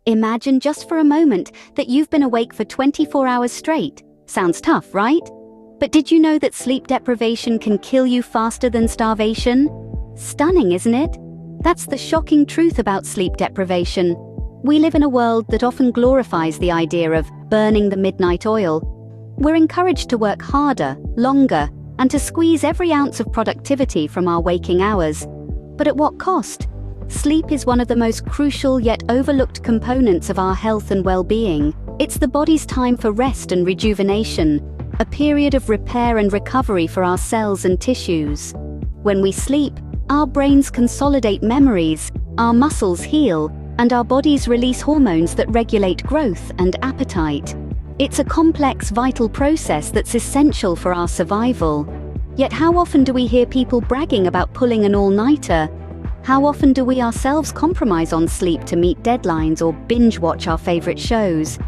Imagine just for a moment that you've been awake for 24 hours straight. Sounds tough, right? But did you know that sleep deprivation can kill you faster than starvation? Stunning, isn't it? That's the shocking truth about sleep deprivation. We live in a world that often glorifies the idea of burning the midnight oil. We're encouraged to work harder, longer, and to squeeze every ounce of productivity from our waking hours. But at what cost? Sleep is one of the most crucial yet overlooked components of our health and well-being. It's the body's time for rest and rejuvenation, a period of repair and recovery for our cells and tissues. When we sleep, our brains consolidate memories, our muscles heal, and our bodies release hormones that regulate growth and appetite. It's a complex, vital process that's essential for our survival. Yet how often do we hear people bragging about pulling an all-nighter? How often do we ourselves compromise on sleep to meet deadlines or binge-watch our favorite shows?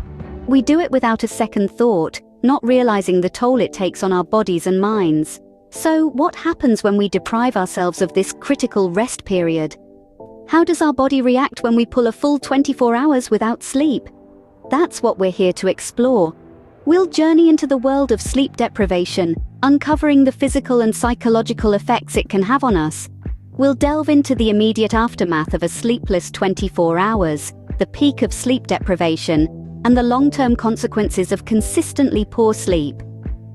We do it without a second thought, not realizing the toll it takes on our bodies and minds. So, what happens when we deprive ourselves of this critical rest period? How does our body react when we pull a full 24 hours without sleep? That's what we're here to explore. We'll journey into the world of sleep deprivation, uncovering the physical and psychological effects it can have on us. We'll delve into the immediate aftermath of a sleepless 24 hours, the peak of sleep deprivation, and the long-term consequences of consistently poor sleep.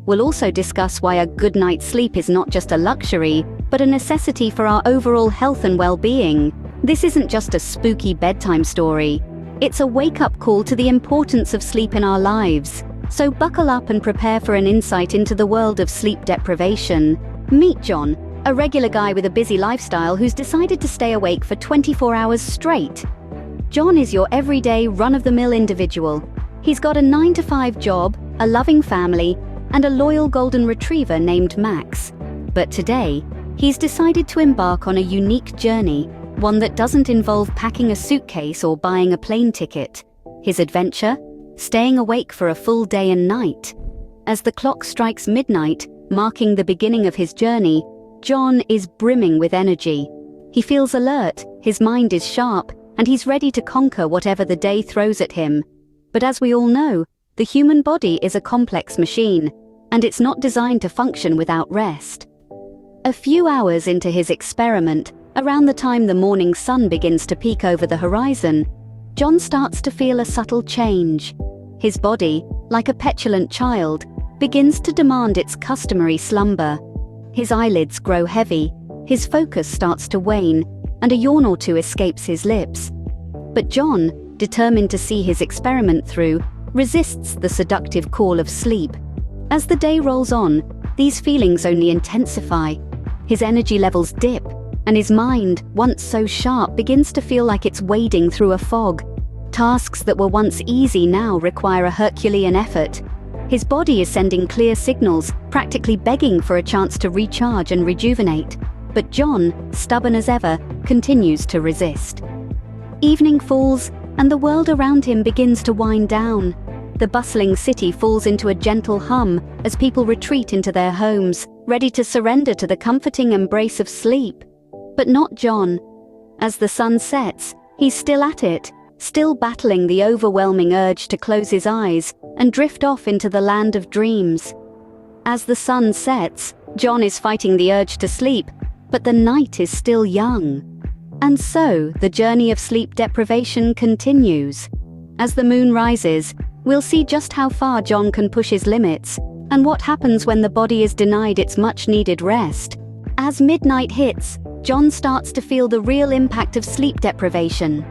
We'll also discuss why a good night's sleep is not just a luxury, but a necessity for our overall health and well-being. This isn't just a spooky bedtime story. It's a wake-up call to the importance of sleep in our lives. So buckle up and prepare for an insight into the world of sleep deprivation. Meet John, a regular guy with a busy lifestyle who's decided to stay awake for 24 hours straight. John is your everyday, run-of-the-mill individual. He's got a 9-to-5 job, a loving family, and a loyal golden retriever named Max. But today, he's decided to embark on a unique journey, one that doesn't involve packing a suitcase or buying a plane ticket. His adventure? Staying awake for a full day and night. As the clock strikes midnight, marking the beginning of his journey, John is brimming with energy. He feels alert, his mind is sharp, and he's ready to conquer whatever the day throws at him. But as we all know, the human body is a complex machine, and it's not designed to function without rest. A few hours into his experiment, around the time the morning sun begins to peek over the horizon, John starts to feel a subtle change. His body, like a petulant child, begins to demand its customary slumber. His eyelids grow heavy, his focus starts to wane, and a yawn or two escapes his lips. But John, determined to see his experiment through, resists the seductive call of sleep. As the day rolls on, these feelings only intensify. His energy levels dip, and his mind, once so sharp, begins to feel like it's wading through a fog. Tasks that were once easy now require a Herculean effort. His body is sending clear signals, practically begging for a chance to recharge and rejuvenate. But John, stubborn as ever, continues to resist. Evening falls, and the world around him begins to wind down. The bustling city falls into a gentle hum as people retreat into their homes, ready to surrender to the comforting embrace of sleep. But not John. As the sun sets, he's still at it, still battling the overwhelming urge to close his eyes and drift off into the land of dreams. As the sun sets, John is fighting the urge to sleep, but the night is still young. And so, the journey of sleep deprivation continues. As the moon rises, we'll see just how far John can push his limits, and what happens when the body is denied its much-needed rest. As midnight hits, John starts to feel the real impact of sleep deprivation.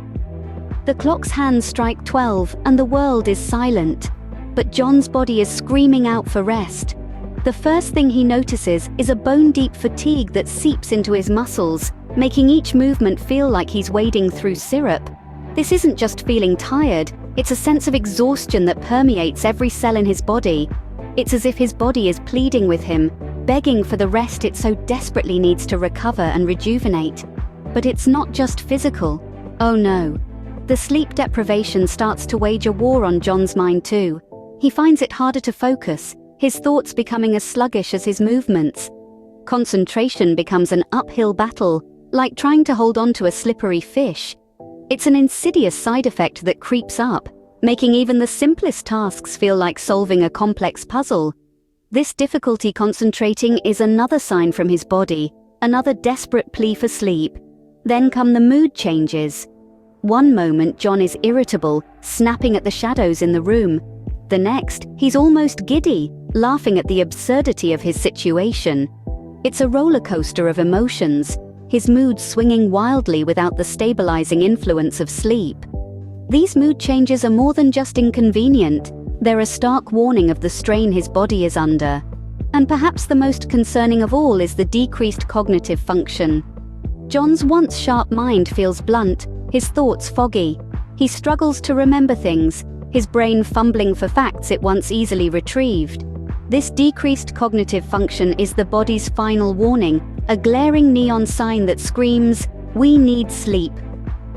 The clock's hands strike 12, and the world is silent. But John's body is screaming out for rest. The first thing he notices is a bone-deep fatigue that seeps into his muscles, making each movement feel like he's wading through syrup. This isn't just feeling tired, it's a sense of exhaustion that permeates every cell in his body. It's as if his body is pleading with him, begging for the rest it so desperately needs to recover and rejuvenate. But it's not just physical. Oh no. The sleep deprivation starts to wage a war on John's mind too. He finds it harder to focus, his thoughts becoming as sluggish as his movements. Concentration becomes an uphill battle, like trying to hold on to a slippery fish. It's an insidious side effect that creeps up, making even the simplest tasks feel like solving a complex puzzle. This difficulty concentrating is another sign from his body, another desperate plea for sleep. Then come the mood changes. One moment, John is irritable, snapping at the shadows in the room. The next, he's almost giddy, laughing at the absurdity of his situation. It's a roller coaster of emotions, his mood swinging wildly without the stabilizing influence of sleep. These mood changes are more than just inconvenient. They're a stark warning of the strain his body is under. And perhaps the most concerning of all is the decreased cognitive function. John's once sharp mind feels blunt, his thoughts foggy. He struggles to remember things, his brain fumbling for facts it once easily retrieved. This decreased cognitive function is the body's final warning, a glaring neon sign that screams, "We need sleep."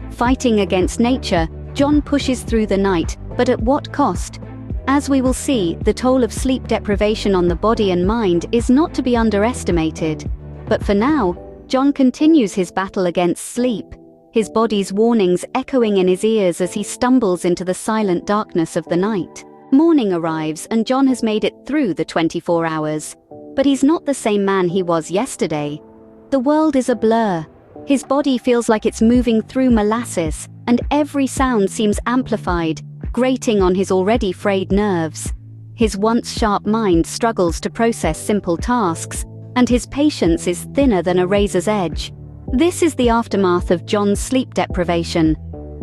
Fighting against nature, John pushes through the night, but at what cost? As we will see, the toll of sleep deprivation on the body and mind is not to be underestimated. But for now, John continues his battle against sleep, his body's warnings echoing in his ears as he stumbles into the silent darkness of the night. Morning arrives and John has made it through the 24 hours. But he's not the same man he was yesterday. The world is a blur. His body feels like it's moving through molasses, and every sound seems amplified, grating on his already frayed nerves. His once sharp mind struggles to process simple tasks, and his patience is thinner than a razor's edge. This is the aftermath of John's sleep deprivation.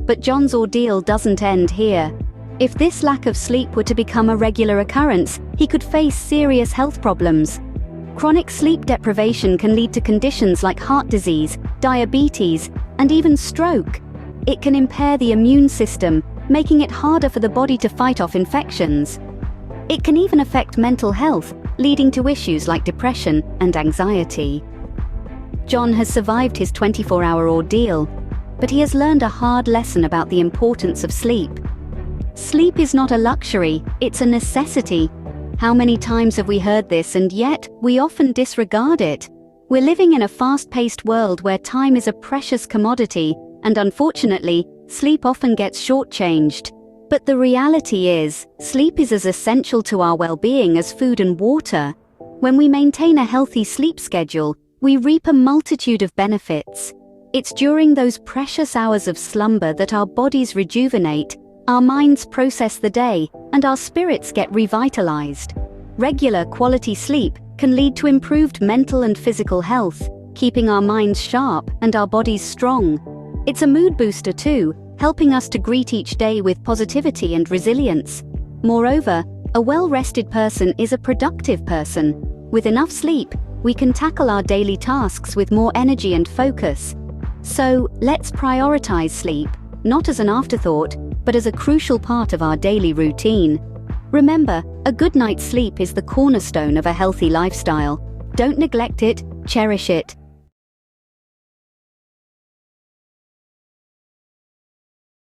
But John's ordeal doesn't end here. If this lack of sleep were to become a regular occurrence, he could face serious health problems. Chronic sleep deprivation can lead to conditions like heart disease, diabetes, and even stroke. It can impair the immune system, making it harder for the body to fight off infections. It can even affect mental health, leading to issues like depression and anxiety. John has survived his 24-hour ordeal, but he has learned a hard lesson about the importance of sleep. Sleep is not a luxury, it's a necessity. How many times have we heard this, and yet we often disregard it? We're living in a fast-paced world where time is a precious commodity, and unfortunately, sleep often gets shortchanged. But the reality is, sleep is as essential to our well-being as food and water. When we maintain a healthy sleep schedule, we reap a multitude of benefits. It's during those precious hours of slumber that our bodies rejuvenate, our minds process the day, and our spirits get revitalized. Regular quality sleep can lead to improved mental and physical health, keeping our minds sharp and our bodies strong. It's a mood booster too, helping us to greet each day with positivity and resilience. Moreover, a well-rested person is a productive person. With enough sleep, we can tackle our daily tasks with more energy and focus. So, let's prioritize sleep, not as an afterthought, but as a crucial part of our daily routine. Remember, a good night's sleep is the cornerstone of a healthy lifestyle. Don't neglect it, cherish it,